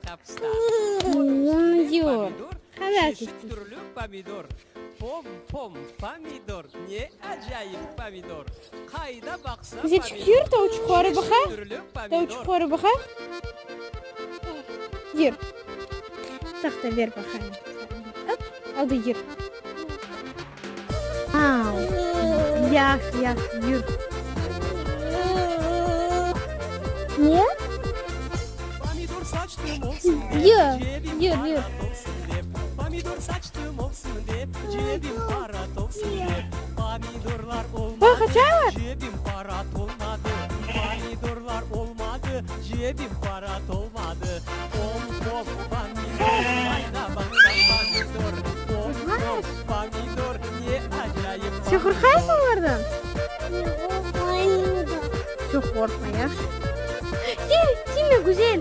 kapısta. Diyor. Havas Çeşit türlü pomidor. Pom pom pomidor. Ne acayip pomidor. Kayda baksa Bize çıkıyor da o çukurı baxa. Çeşit türlü Da o pomidor. çukurı baxa. Yer. Taxta ver baxayım. Hop, aldı yer. Au. Yax, yer. Niye? Pomidor saçtım olsun Yer, cebim yer. parat olsun dep. Pomidor saçtım olsun dep, cebim parat olsun dep. Pomidorlar olmadı, Bak, kaçar var. cebim parat olmadı. Pomidorlar olmadı, cebim parat olmadı. Pom pom pomidor, hayda baksa pomidor. Pom pom pomidor, ne acayip Sen pomidor. korkarsın onlardan. Çok korkma ya. Değil mi güzel?